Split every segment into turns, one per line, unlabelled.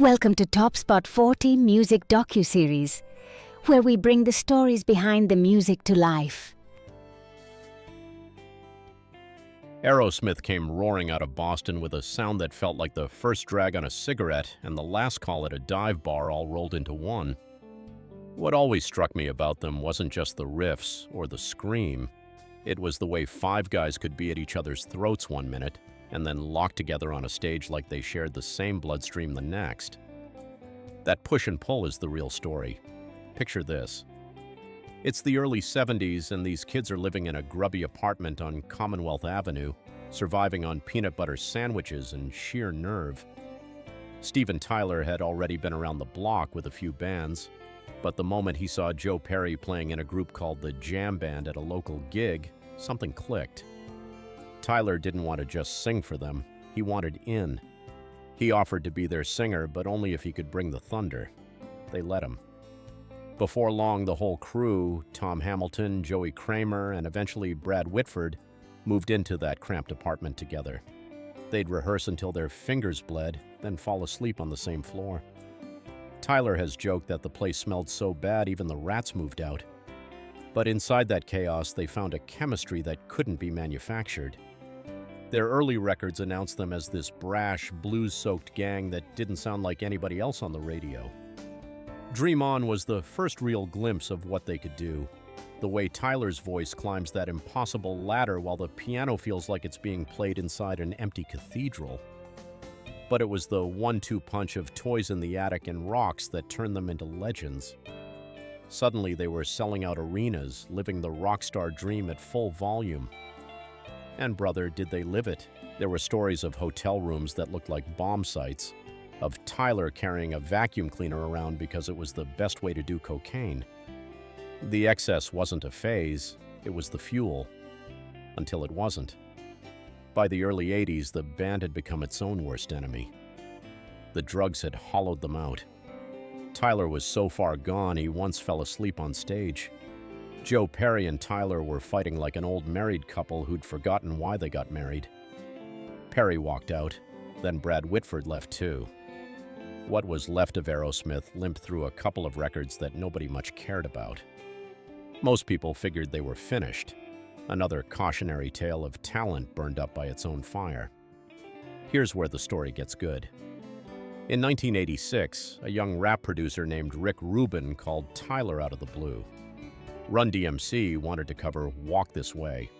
Welcome to TopSpot40 Music Docuseries, where we bring the stories behind the music to life.
Aerosmith came roaring out of Boston with a sound that felt like the first drag on a cigarette and the last call at a dive bar all rolled into one. What always struck me about them wasn't just the riffs or the scream. It was the way five guys could be at each other's throats one minute and then locked together on a stage like they shared the same bloodstream the next. That push and pull is the real story. Picture this. It's the early 70s and these kids are living in a grubby apartment on Commonwealth Avenue, surviving on peanut butter sandwiches and sheer nerve. Steven Tyler had already been around the block with a few bands, but the moment he saw Joe Perry playing in a group called the Jam Band at a local gig, something clicked. Tyler didn't want to just sing for them, he wanted in. He offered to be their singer, but only if he could bring the thunder. They let him. Before long, the whole crew, Tom Hamilton, Joey Kramer, and eventually Brad Whitford, moved into that cramped apartment together. They'd rehearse until their fingers bled, then fall asleep on the same floor. Tyler has joked that the place smelled so bad even the rats moved out. But inside that chaos, they found a chemistry that couldn't be manufactured. Their early records announced them as this brash, blues-soaked gang that didn't sound like anybody else on the radio. Dream On was the first real glimpse of what they could do. The way Tyler's voice climbs that impossible ladder while the piano feels like it's being played inside an empty cathedral. But it was the 1-2 punch of Toys in the Attic and Rocks that turned them into legends. Suddenly they were selling out arenas, living the rock star dream at full volume. And brother, did they live it. There were stories of hotel rooms that looked like bomb sites, of Tyler carrying a vacuum cleaner around because it was the best way to do cocaine. The excess wasn't a phase, it was the fuel. Until it wasn't. By the early 80s, the band had become its own worst enemy. The drugs had hollowed them out. Tyler was so far gone he once fell asleep on stage. Joe Perry and Tyler were fighting like an old married couple who'd forgotten why they got married. Perry walked out, then Brad Whitford left too. What was left of Aerosmith limped through a couple of records that nobody much cared about. Most people figured they were finished, another cautionary tale of talent burned up by its own fire. Here's where the story gets good. In 1986, a young rap producer named Rick Rubin called Tyler out of the blue. Run DMC wanted to cover Walk This Way.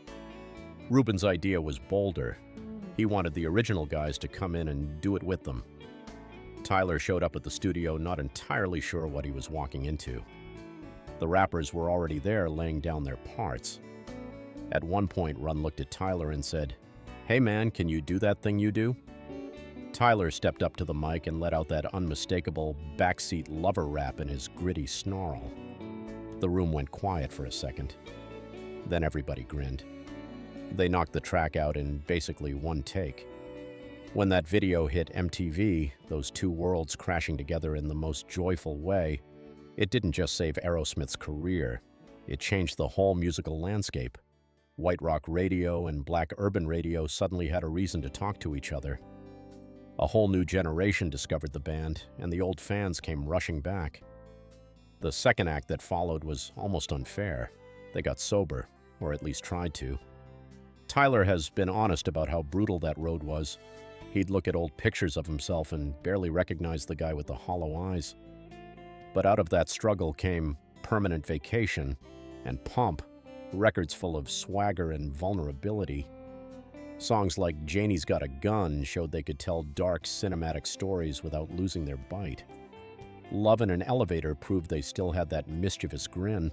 Rubin's idea was bolder. He wanted the original guys to come in and do it with them. Tyler showed up at the studio not entirely sure what he was walking into. The rappers were already there laying down their parts. At one point, Run looked at Tyler and said, "Hey man, can you do that thing you do?" Tyler stepped up to the mic and let out that unmistakable backseat lover rap in his gritty snarl. The room went quiet for a second. Then everybody grinned. They knocked the track out in basically one take. When that video hit MTV, those two worlds crashing together in the most joyful way, it didn't just save Aerosmith's career, it changed the whole musical landscape. White rock radio and black urban radio suddenly had a reason to talk to each other. A whole new generation discovered the band, and the old fans came rushing back. The second act that followed was almost unfair. They got sober, or at least tried to. Tyler has been honest about how brutal that road was. He'd look at old pictures of himself and barely recognize the guy with the hollow eyes. But out of that struggle came Permanent Vacation and Pump, records full of swagger and vulnerability. Songs like Janie's Got a Gun showed they could tell dark, cinematic stories without losing their bite. Love in an Elevator proved they still had that mischievous grin.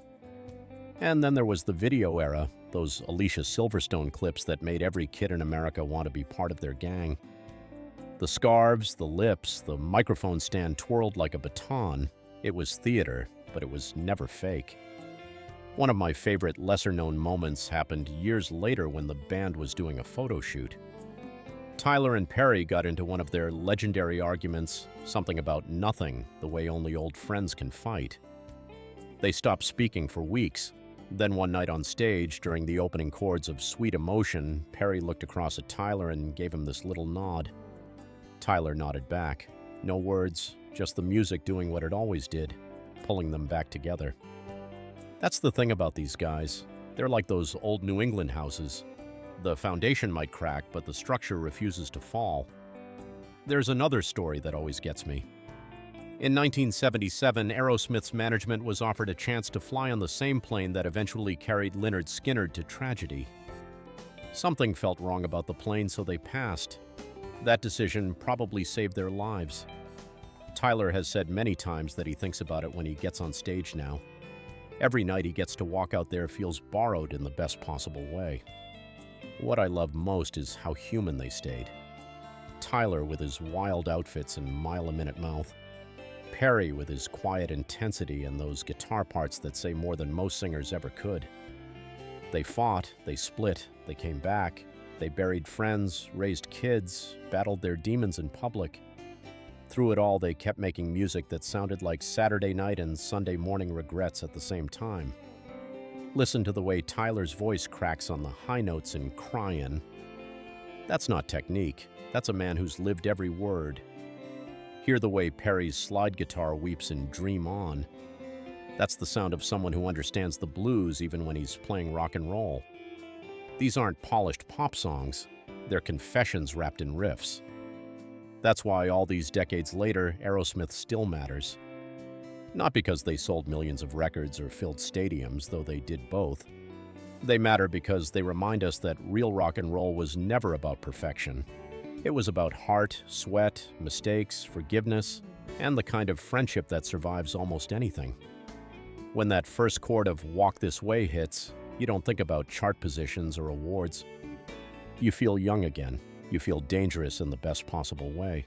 And then there was the video era, those Alicia Silverstone clips that made every kid in America want to be part of their gang. The scarves, the lips, the microphone stand twirled like a baton. It was theater, but it was never fake. One of my favorite lesser-known moments happened years later when the band was doing a photo shoot. Tyler and Perry got into one of their legendary arguments, something about nothing, the way only old friends can fight. They stopped speaking for weeks. Then one night on stage, during the opening chords of Sweet Emotion, Perry looked across at Tyler and gave him this little nod. Tyler nodded back. No words, just the music doing what it always did, pulling them back together. That's the thing about these guys. They're like those old New England houses. The foundation might crack, but the structure refuses to fall. There's another story that always gets me. In 1977, Aerosmith's management was offered a chance to fly on the same plane that eventually carried Lynyrd Skynyrd to tragedy. Something felt wrong about the plane, so they passed. That decision probably saved their lives. Tyler has said many times that he thinks about it when he gets on stage now. Every night he gets to walk out there feels borrowed in the best possible way. What I love most is how human they stayed. Tyler with his wild outfits and mile-a-minute mouth. Perry with his quiet intensity and those guitar parts that say more than most singers ever could. They fought, they split, they came back, they buried friends, raised kids, battled their demons in public. Through it all, they kept making music that sounded like Saturday night and Sunday morning regrets at the same time. Listen to the way Tyler's voice cracks on the high notes in Cryin'. That's not technique. That's a man who's lived every word. Hear the way Perry's slide guitar weeps in Dream On. That's the sound of someone who understands the blues even when he's playing rock and roll. These aren't polished pop songs. They're confessions wrapped in riffs. That's why all these decades later, Aerosmith still matters. Not because they sold millions of records or filled stadiums, though they did both. They matter because they remind us that real rock and roll was never about perfection. It was about heart, sweat, mistakes, forgiveness, and the kind of friendship that survives almost anything. When that first chord of Walk This Way hits, you don't think about chart positions or awards. You feel young again. You feel dangerous in the best possible way.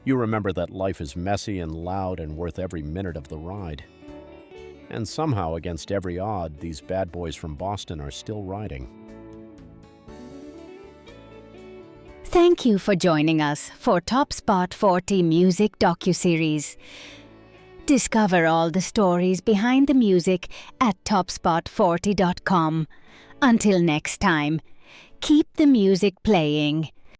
You remember that life is messy and loud and worth every minute of the ride. And somehow, against every odd, these bad boys from Boston are still riding.
Thank you for joining us for TopSpot40 Music Docuseries. Discover all the stories behind the music at TopSpot40.com. Until next time, keep the music playing.